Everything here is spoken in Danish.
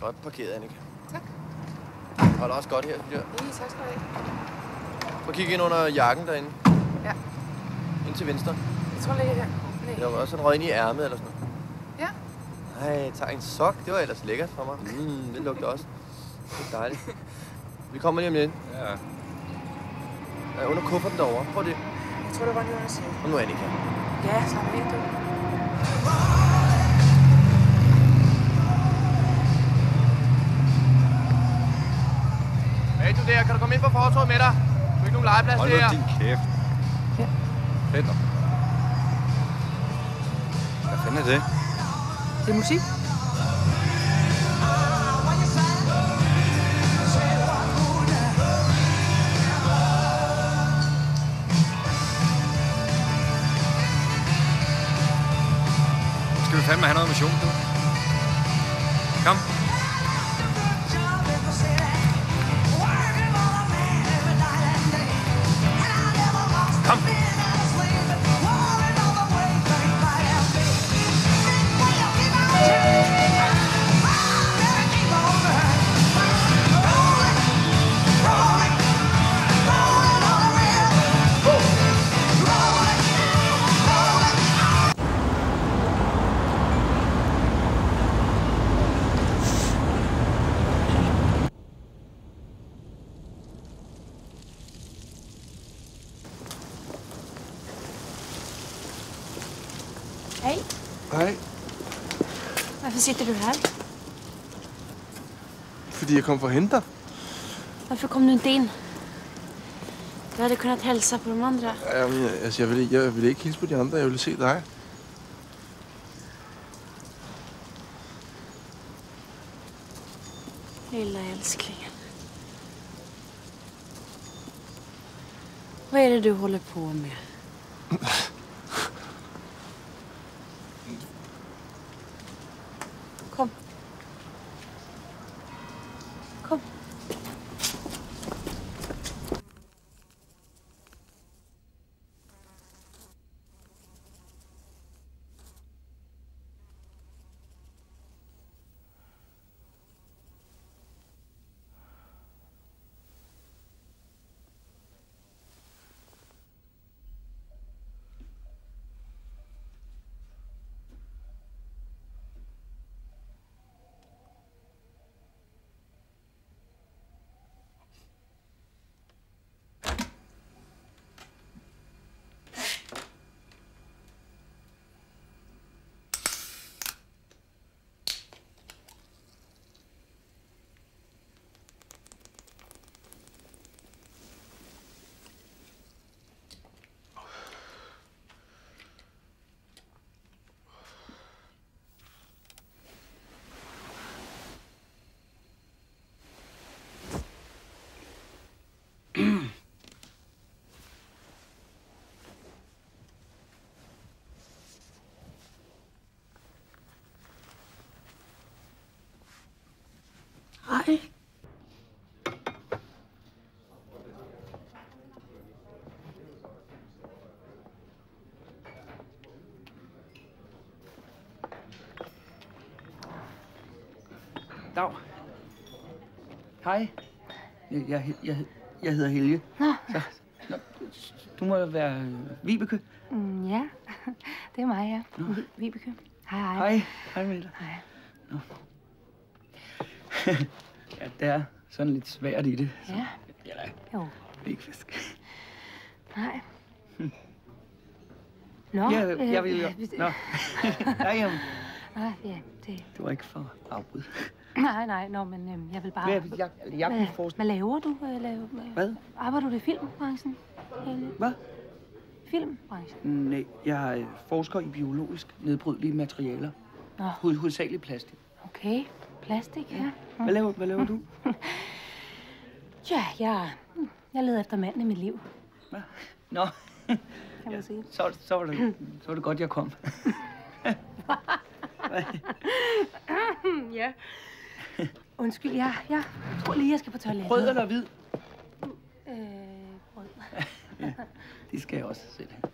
Godt parkeret, Annika. Tak. Hold også godt her, synes jeg. Tak skal du have. Prøv at kigge ind under jakken derinde. Ja. Ind til venstre. Jeg tror, det ligger her. Nej. Der var også en røg ind i ærmet eller sådan noget. Ja. Ej, tag en sok. Det var ellers lækkert for mig. Det lugter også. Det er dejligt. Vi kommer lige om lidt. Ja. Ja, under kufferten derovre. Prøv det. Jeg tror, det var lige under sig. Og nu Annika. Ja, slap af, du. Hey, du der. Kan du komme ind på fortovet med dig? Du har ikke nogen legeplads Hold der. nu din kæft. Ja. Peter. Hvad fanden er det? Det er musik. Skal vi fandme have noget motion, du? Kom. Kom. Hej. Hej. Varför sitter du här? Fordi jeg kom for at hente dig. Varför kom du inte in? Du hade kunnat hälsa på de andra. Jamen, altså, jeg vil ikke hilse på de andre. Jeg vil se dig. Lilla älsklingen. Vad är det du håller på med? Kom. Kom. Hej. Dag. Hej. Jeg hedder Helge. Nå. Nå, du må være Vibeke. Ja, det er mig, ja. Vibeke. Hej, hej. Hej. Hej med dig. Hej. Nå. Ja, det er sådan lidt svært i det. Så. Ja. Ja, Jo. ikke fisk. Nej. Nå. Ja, jeg vil jo. Nå. Nej, jamen. Nej, ja, det... Det var ikke for afbud. Nej, nå, men jeg vil bare... Jeg kunne forestille... Hvad laver du? Hvad? Arbejder du i filmbranchen? Hvad? Filmbranchen? Nej, jeg er forsker i biologisk nedbrydelige materialer. Nå. Hovedsageligt plastik. Okay, plastik, ja. Hvad laver du? Ja, jeg leder efter manden i mit liv, Hvad? Nå. kan man sige. Så var det godt, jeg kom. Ja. Undskyld, jeg tror lige, jeg skal på toilettet. Rød eller hvid? Rød. Ja, det skal jeg også selv have.